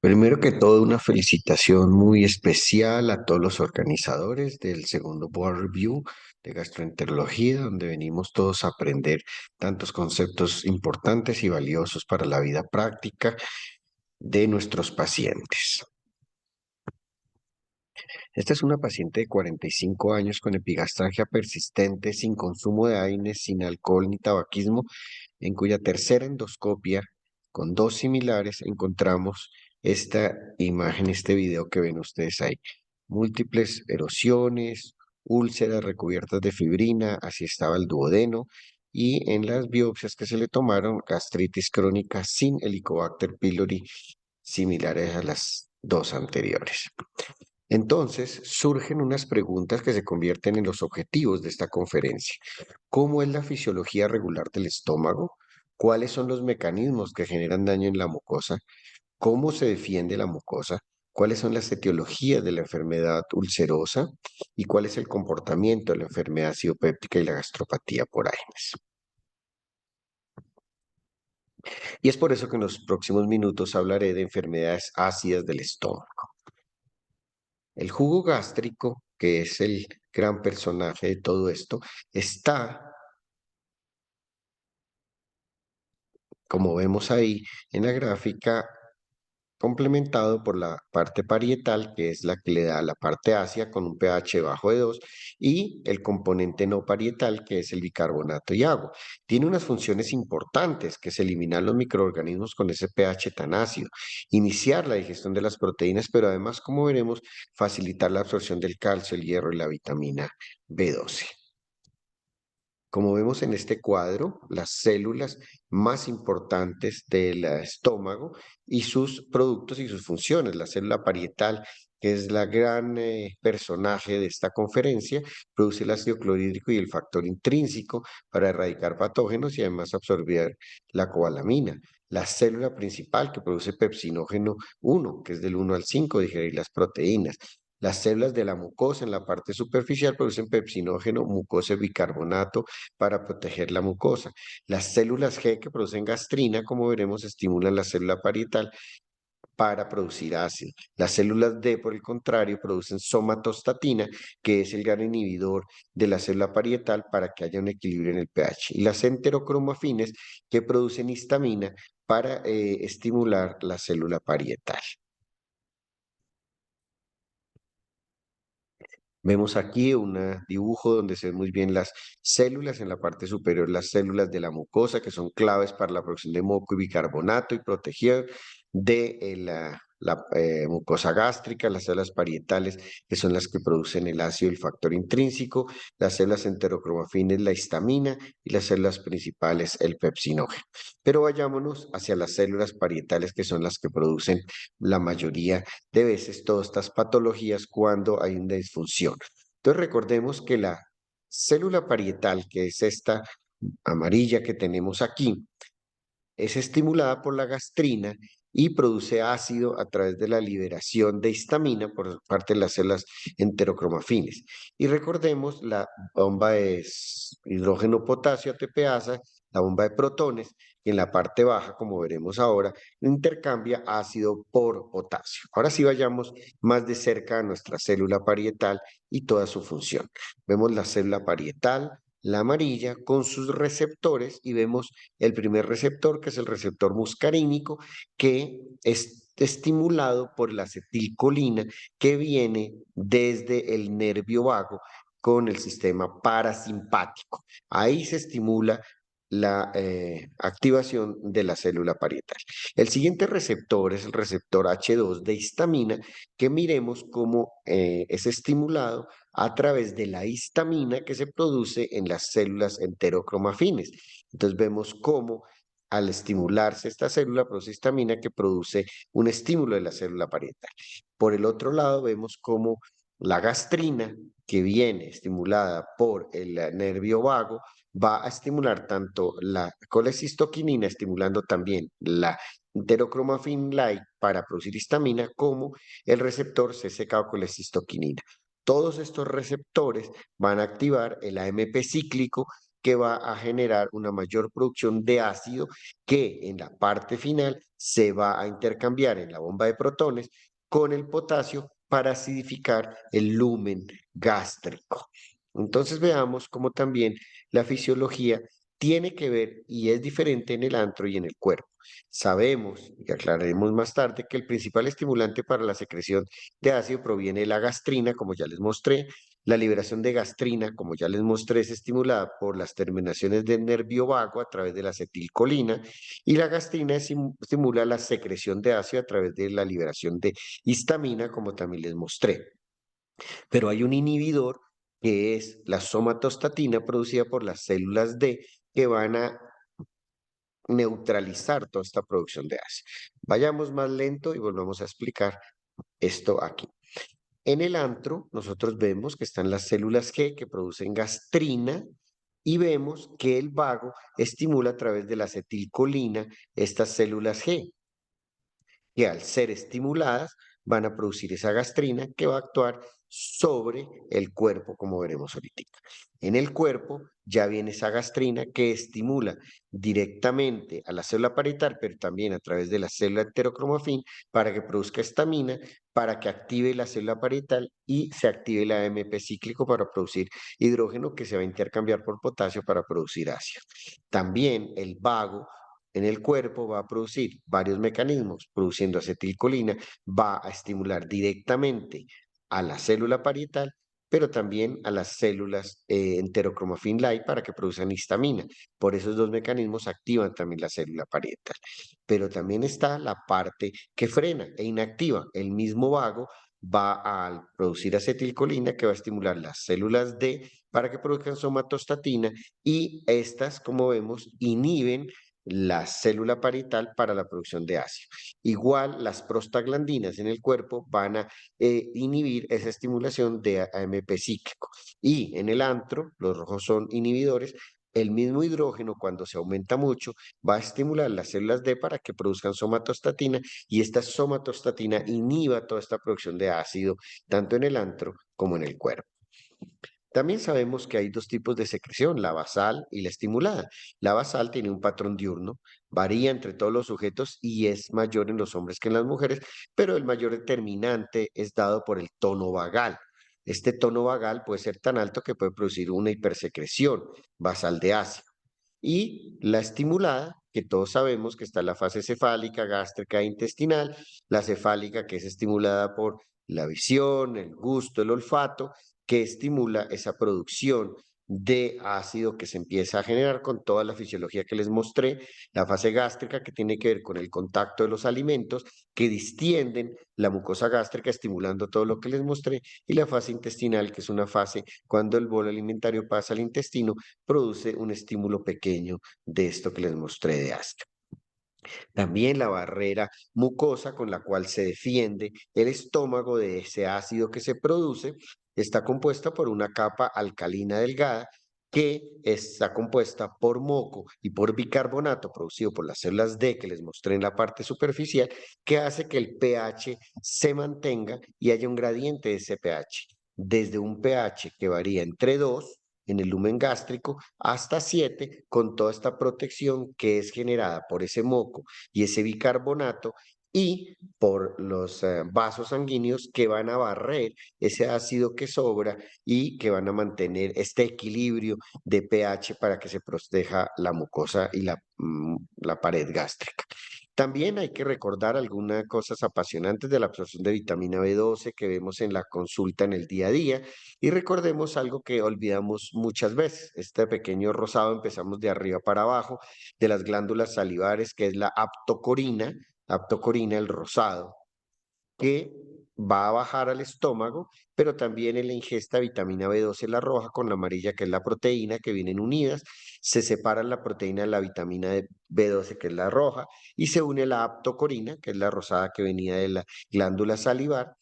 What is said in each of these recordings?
Primero que todo, una felicitación muy especial a todos los organizadores del segundo Board Review de Gastroenterología, donde venimos todos a aprender tantos conceptos importantes y valiosos para la vida práctica de nuestros pacientes. Esta es una paciente de 45 años con epigastralgia persistente, sin consumo de AINES, sin alcohol ni tabaquismo, en cuya tercera endoscopia, con dos similares, encontramos esta imagen, este video que ven ustedes ahí. Múltiples erosiones, úlceras recubiertas de fibrina, así estaba el duodeno, y en las biopsias que se le tomaron, gastritis crónica sin Helicobacter pylori, similares a las dos anteriores. Entonces, surgen unas preguntas que se convierten en los objetivos de esta conferencia. ¿Cómo es la fisiología regular del estómago? ¿Cuáles son los mecanismos que generan daño en la mucosa? ¿Cómo se defiende la mucosa? ¿Cuáles son las etiologías de la enfermedad ulcerosa? ¿Y cuál es el comportamiento de la enfermedad acidopéptica y la gastropatía por Aedes? Y es por eso que en los próximos minutos hablaré de enfermedades ácidas del estómago. El jugo gástrico, que es el gran personaje de todo esto, está, como vemos ahí en la gráfica, complementado por la parte parietal, que es la que le da la parte ácida con un pH bajo de 2, y el componente no parietal, que es el bicarbonato y agua. Tiene unas funciones importantes, que es eliminar los microorganismos con ese pH tan ácido, iniciar la digestión de las proteínas, pero además, como veremos, facilitar la absorción del calcio, el hierro y la vitamina B12. Como vemos en este cuadro, las células más importantes del estómago y sus productos y sus funciones. La célula parietal, que es la gran personaje de esta conferencia, produce el ácido clorhídrico y el factor intrínseco para erradicar patógenos y además absorber la cobalamina. La célula principal que produce pepsinógeno 1, que es del 1 al 5, digerir las proteínas. Las células de la mucosa en la parte superficial producen pepsinógeno, mucosa y bicarbonato para proteger la mucosa. Las células G que producen gastrina, como veremos, estimulan la célula parietal para producir ácido. Las células D, por el contrario, producen somatostatina, que es el gran inhibidor de la célula parietal para que haya un equilibrio en el pH. Y las enterocromafines, que producen histamina para estimular la célula parietal. Vemos aquí un dibujo donde se ven muy bien las células, en la parte superior las células de la mucosa, que son claves para la producción de moco y bicarbonato y proteger de la mucosa gástrica, las células parietales, que son las que producen el ácido y el factor intrínseco, las células enterocromafines, la histamina, y las células principales, el pepsinógeno. Pero vayámonos hacia las células parietales, que son las que producen la mayoría de veces todas estas patologías cuando hay una disfunción. Entonces recordemos que la célula parietal, que es esta amarilla que tenemos aquí, es estimulada por la gastrina y produce ácido a través de la liberación de histamina por parte de las células enterocromafines. Y recordemos la bomba de hidrógeno-potasio ATPasa, la bomba de protones, que en la parte baja, como veremos ahora, intercambia ácido por potasio. Ahora sí vayamos más de cerca a nuestra célula parietal y toda su función. Vemos la célula parietal, la amarilla, con sus receptores, y vemos el primer receptor, que es el receptor muscarínico, que es estimulado por la acetilcolina que viene desde el nervio vago con el sistema parasimpático. Ahí se estimula la activación de la célula parietal. El siguiente receptor es el receptor H2 de histamina, que miremos cómo es estimulado a través de la histamina que se produce en las células enterocromafines. Entonces vemos cómo al estimularse esta célula produce histamina que produce un estímulo de la célula parietal. Por el otro lado vemos cómo la gastrina, que viene estimulada por el nervio vago, va a estimular tanto la colecistoquinina, estimulando también la enterocromafin-like para producir histamina, como el receptor CCK-colecistoquinina. Todos estos receptores van a activar el AMP cíclico que va a generar una mayor producción de ácido que en la parte final se va a intercambiar en la bomba de protones con el potasio para acidificar el lumen gástrico. Entonces veamos cómo también la fisiología tiene que ver y es diferente en el antro y en el cuerpo. Sabemos, y aclararemos más tarde, que el principal estimulante para la secreción de ácido proviene de la gastrina, como ya les mostré. La liberación de gastrina, como ya les mostré, es estimulada por las terminaciones del nervio vago a través de la acetilcolina y la gastrina estimula la secreción de ácido a través de la liberación de histamina, como también les mostré. Pero hay un inhibidor que es la somatostatina producida por las células D que van a neutralizar toda esta producción de ácido. Vayamos más lento y volvamos a explicar esto aquí. En el antro, nosotros vemos que están las células G que producen gastrina y vemos que el vago estimula a través de la acetilcolina estas células G, que al ser estimuladas van a producir esa gastrina que va a actuar sobre el cuerpo, como veremos ahorita. En el cuerpo ya viene esa gastrina que estimula directamente a la célula parietal, pero también a través de la célula heterocromafín para que produzca estamina, para que active la célula parietal y se active el AMP cíclico para producir hidrógeno que se va a intercambiar por potasio para producir ácido. También el vago en el cuerpo va a producir varios mecanismos, produciendo acetilcolina, va a estimular directamente a la célula parietal, pero también a las células enterocromafin light para que produzcan histamina. Por esos dos mecanismos activan también la célula parietal. Pero también está la parte que frena e inactiva. El mismo vago va a producir acetilcolina que va a estimular las células D para que produzcan somatostatina y estas, como vemos, inhiben la célula parietal para la producción de ácido. Igual las prostaglandinas en el cuerpo van a inhibir esa estimulación de AMP cíclico. Y en el antro, los rojos son inhibidores, el mismo hidrógeno cuando se aumenta mucho va a estimular las células D para que produzcan somatostatina y esta somatostatina inhiba toda esta producción de ácido tanto en el antro como en el cuerpo. También sabemos que hay dos tipos de secreción, la basal y la estimulada. La basal tiene un patrón diurno, varía entre todos los sujetos y es mayor en los hombres que en las mujeres, pero el mayor determinante es dado por el tono vagal. Este tono vagal puede ser tan alto que puede producir una hipersecreción basal de ácido. Y la estimulada, que todos sabemos que está en la fase cefálica, gástrica e intestinal, la cefálica que es estimulada por la visión, el gusto, el olfato, que estimula esa producción de ácido que se empieza a generar con toda la fisiología que les mostré, la fase gástrica que tiene que ver con el contacto de los alimentos que distienden la mucosa gástrica estimulando todo lo que les mostré y la fase intestinal que es una fase cuando el bolo alimentario pasa al intestino produce un estímulo pequeño de esto que les mostré de ácido. También la barrera mucosa con la cual se defiende el estómago de ese ácido que se produce está compuesta por una capa alcalina delgada que está compuesta por moco y por bicarbonato producido por las células D que les mostré en la parte superficial, que hace que el pH se mantenga y haya un gradiente de ese pH, desde un pH que varía entre 2 en el lumen gástrico hasta 7 con toda esta protección que es generada por ese moco y ese bicarbonato y por los vasos sanguíneos que van a barrer ese ácido que sobra y que van a mantener este equilibrio de pH para que se proteja la mucosa y la pared gástrica. También hay que recordar algunas cosas apasionantes de la absorción de vitamina B12 que vemos en la consulta en el día a día y recordemos algo que olvidamos muchas veces, este pequeño rosado empezamos de arriba para abajo de las glándulas salivares que es la aptocorina, el rosado, que va a bajar al estómago, pero también en la ingesta de vitamina B12 la roja con la amarilla que es la proteína que vienen unidas, se separa la proteína de la vitamina B12 que es la roja y se une la aptocorina que es la rosada que venía de la glándula salivar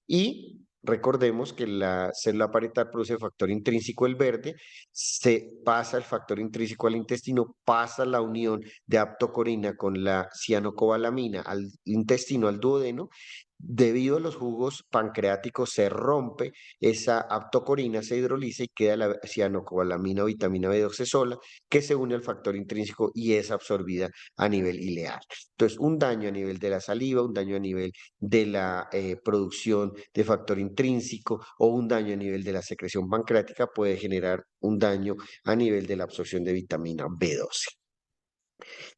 y recordemos que la célula parietal produce el factor intrínseco el verde, se pasa el factor intrínseco al intestino, pasa la unión de aptocorina con la cianocobalamina al intestino, al duodeno, Debido a los jugos pancreáticos se rompe esa aptocorina, se hidroliza y queda la cianocobalamina o vitamina B12 sola, que se une al factor intrínseco y es absorbida a nivel ileal. Entonces, un daño a nivel de la saliva, un daño a nivel de la producción de factor intrínseco o un daño a nivel de la secreción pancreática puede generar un daño a nivel de la absorción de vitamina B12.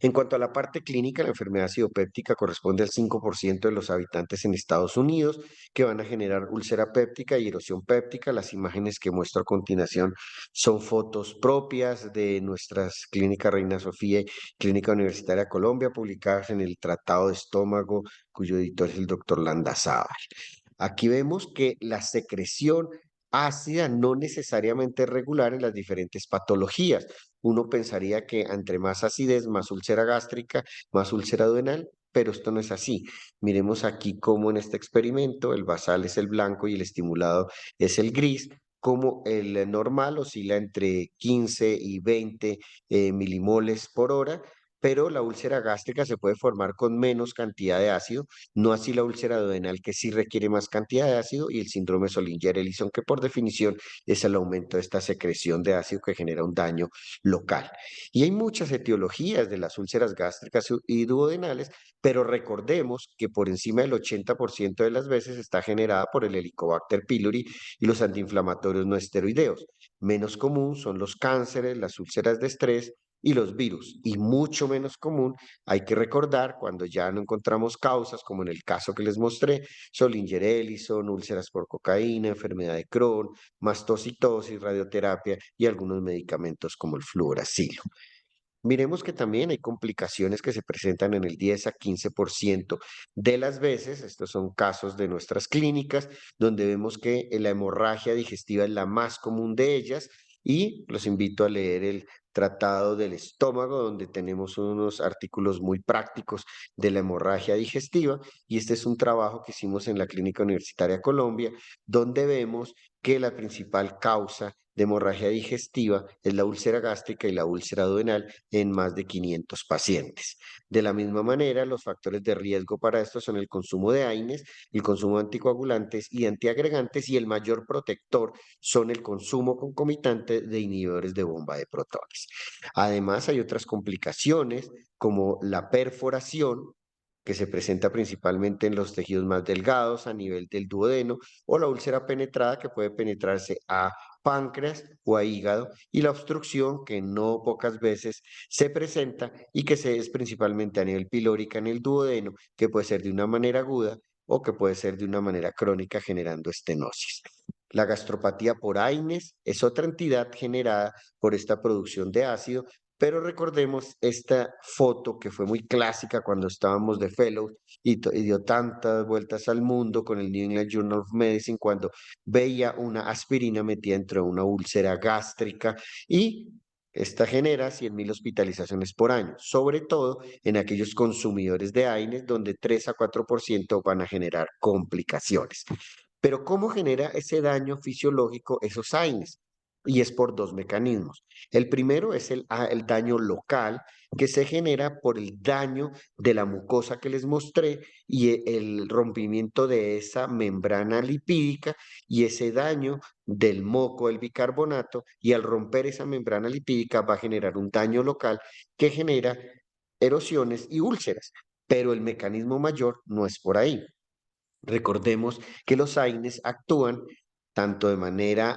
En cuanto a la parte clínica, la enfermedad acidopéptica corresponde al 5% de los habitantes en Estados Unidos que van a generar úlcera péptica y erosión péptica. Las imágenes que muestro a continuación son fotos propias de nuestras clínicas Reina Sofía y Clínica Universitaria Colombia, publicadas en el Tratado de Estómago, cuyo editor es el doctor Landazábal. Aquí vemos que la secreción ácida no necesariamente es regular en las diferentes patologías. Uno pensaría que entre más acidez, más úlcera gástrica, más úlcera duodenal, pero esto no es así. Miremos aquí cómo en este experimento el basal es el blanco y el estimulado es el gris, como el normal oscila entre 15 y 20 milimoles por hora, pero la úlcera gástrica se puede formar con menos cantidad de ácido, no así la úlcera duodenal que sí requiere más cantidad de ácido y el síndrome Solinger-Ellison que por definición es el aumento de esta secreción de ácido que genera un daño local. Y hay muchas etiologías de las úlceras gástricas y duodenales, pero recordemos que por encima del 80% de las veces está generada por el Helicobacter pylori y los antiinflamatorios no esteroideos. Menos común son los cánceres, las úlceras de estrés y los virus, y mucho menos común, hay que recordar, cuando ya no encontramos causas, como en el caso que les mostré, Solinger-Ellison, úlceras por cocaína, enfermedad de Crohn, mastocitosis, radioterapia y algunos medicamentos como el fluoracilo. Miremos que también hay complicaciones que se presentan en el 10 a 15% de las veces. Estos son casos de nuestras clínicas donde vemos que la hemorragia digestiva es la más común de ellas y los invito a leer el Tratado del Estómago, donde tenemos unos artículos muy prácticos de la hemorragia digestiva y este es un trabajo que hicimos en la Clínica Universitaria Colombia, donde vemos que la principal causa de hemorragia digestiva es la úlcera gástrica y la úlcera duodenal en más de 500 pacientes. De la misma manera, los factores de riesgo para esto son el consumo de AINES, el consumo de anticoagulantes y antiagregantes y el mayor protector son el consumo concomitante de inhibidores de bomba de protones. Además, hay otras complicaciones como la perforación, que se presenta principalmente en los tejidos más delgados a nivel del duodeno, o la úlcera penetrada que puede penetrarse a páncreas o a hígado, y la obstrucción que no pocas veces se presenta y que se es principalmente a nivel pilórica en el duodeno, que puede ser de una manera aguda o que puede ser de una manera crónica generando estenosis. La gastropatía por AINES es otra entidad generada por esta producción de ácido, pero recordemos esta foto que fue muy clásica cuando estábamos de fellows y dio tantas vueltas al mundo con el New England Journal of Medicine cuando veía una aspirina metida dentro de una úlcera gástrica y esta genera 100.000 hospitalizaciones por año, sobre todo en aquellos consumidores de AINES donde 3 a 4% van a generar complicaciones. Pero ¿cómo genera ese daño fisiológico esos AINES? Y es por dos mecanismos. El primero es el daño local que se genera por el daño de la mucosa que les mostré y el rompimiento de esa membrana lipídica y ese daño del moco, el bicarbonato, y al romper esa membrana lipídica va a generar un daño local que genera erosiones y úlceras. Pero el mecanismo mayor no es por ahí. Recordemos que los AINES actúan tanto de manera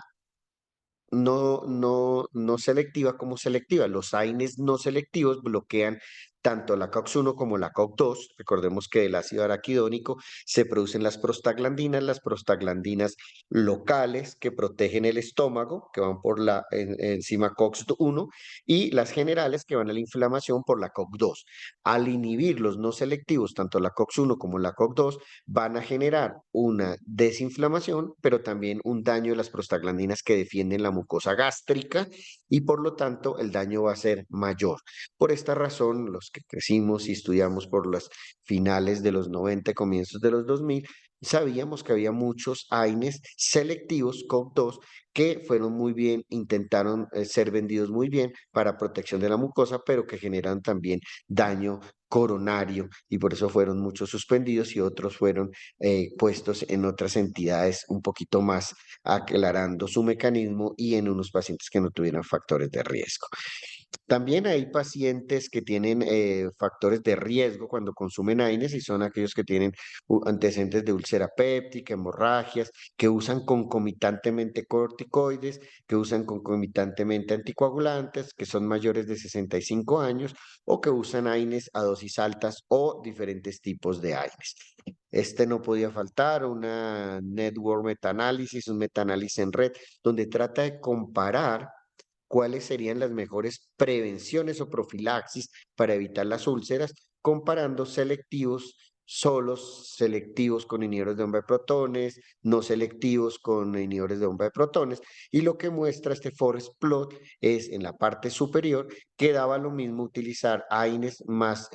no selectiva como selectiva. Los AINES no selectivos bloquean tanto la COX-1 como la COX-2. Recordemos que del ácido araquidónico se producen las prostaglandinas locales que protegen el estómago, que van por la enzima COX-1, y las generales que van a la inflamación por la COX-2. Al inhibir los no selectivos, tanto la COX-1 como la COX-2, van a generar una desinflamación, pero también un daño de las prostaglandinas que defienden la mucosa gástrica y por lo tanto el daño va a ser mayor. Por esta razón, los que crecimos y estudiamos por las finales de los 90, comienzos de los 2000, sabíamos que había muchos AINES selectivos COP2 que fueron muy bien, intentaron ser vendidos muy bien para protección de la mucosa, pero que generan también daño coronario y por eso fueron muchos suspendidos y otros fueron puestos en otras entidades un poquito más aclarando su mecanismo y en unos pacientes que no tuvieran factores de riesgo. También hay pacientes que tienen factores de riesgo cuando consumen AINES y son aquellos que tienen antecedentes de úlcera péptica, hemorragias, que usan concomitantemente corticoides, que usan concomitantemente anticoagulantes, que son mayores de 65 años o que usan AINES a dosis altas o diferentes tipos de AINES. Este no podía faltar, una network metaanálisis, un metaanálisis en red, donde trata de comparar cuáles serían las mejores prevenciones o profilaxis para evitar las úlceras, comparando selectivos, solos selectivos con inhibidores de bomba de protones, no selectivos con inhibidores de bomba de protones. Y lo que muestra este forest plot es en la parte superior que daba lo mismo utilizar AINES más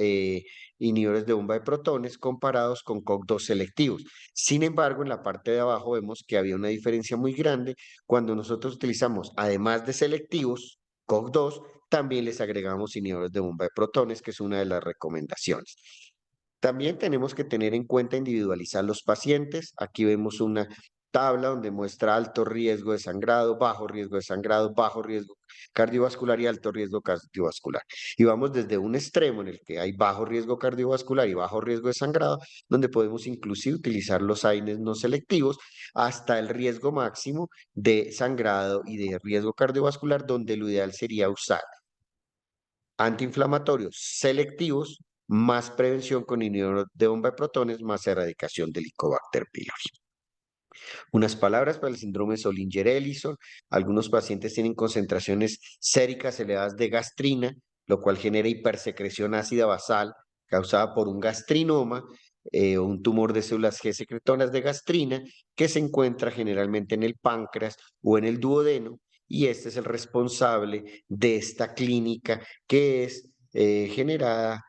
inhibidores de bomba de protones comparados con COX-2 selectivos. Sin embargo, en la parte de abajo vemos que había una diferencia muy grande cuando nosotros utilizamos, además de selectivos, COX-2, también les agregamos inhibidores de bomba de protones, que es una de las recomendaciones. También tenemos que tener en cuenta individualizar los pacientes. Aquí vemos una tabla donde muestra alto riesgo de sangrado, bajo riesgo de sangrado, bajo riesgo cardiovascular y alto riesgo cardiovascular. Y vamos desde un extremo en el que hay bajo riesgo cardiovascular y bajo riesgo de sangrado, donde podemos inclusive utilizar los AINES no selectivos, hasta el riesgo máximo de sangrado y de riesgo cardiovascular, donde lo ideal sería usar antiinflamatorios selectivos, más prevención con inhibidor de bomba de protones, más erradicación del Helicobacter pylori. Unas palabras para el síndrome Solinger-Ellison. Algunos pacientes tienen concentraciones séricas elevadas de gastrina, lo cual genera hipersecreción ácida basal causada por un gastrinoma o un tumor de células G secretonas de gastrina que se encuentra generalmente en el páncreas o en el duodeno y este es el responsable de esta clínica que es generada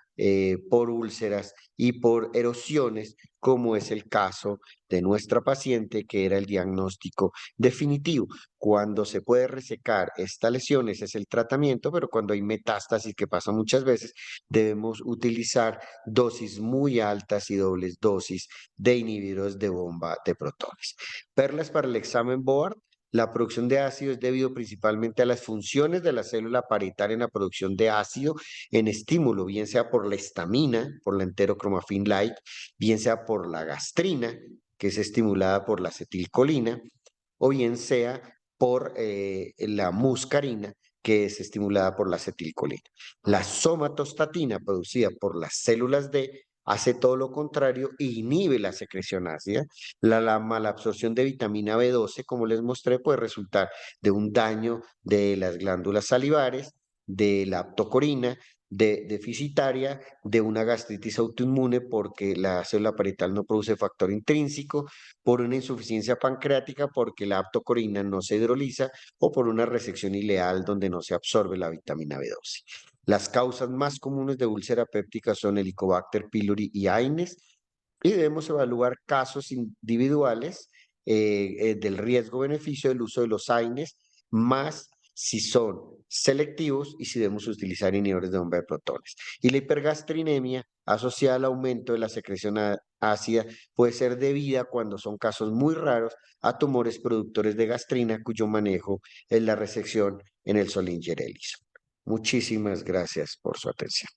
por úlceras y por erosiones, como es el caso de nuestra paciente, que era el diagnóstico definitivo. Cuando se puede resecar esta lesión, ese es el tratamiento, pero cuando hay metástasis, que pasa muchas veces, debemos utilizar dosis muy altas y dobles dosis de inhibidores de bomba de protones. Perlas para el examen BOARD. La producción de ácido es debido principalmente a las funciones de la célula parietal en la producción de ácido en estímulo, bien sea por la histamina, por la enterocromafin light, bien sea por la gastrina, que es estimulada por la acetilcolina, o bien sea por la muscarina, que es estimulada por la acetilcolina. La somatostatina, producida por las células D, hace todo lo contrario e inhibe la secreción ácida. La malabsorción de vitamina B12, como les mostré, puede resultar de un daño de las glándulas salivares, de la aptocorina, de deficitaria, de una gastritis autoinmune porque la célula parietal no produce factor intrínseco, por una insuficiencia pancreática porque la aptocorina no se hidroliza o por una resección ileal donde no se absorbe la vitamina B12. Las causas más comunes de úlcera péptica son Helicobacter pylori y AINES y debemos evaluar casos individuales del riesgo-beneficio del uso de los AINES más si son selectivos y si debemos utilizar inhibidores de bomba de protones. Y la hipergastrinemia asociada al aumento de la secreción ácida puede ser debida, cuando son casos muy raros, a tumores productores de gastrina cuyo manejo es la resección en el Solinger-Ellison. Muchísimas gracias por su atención.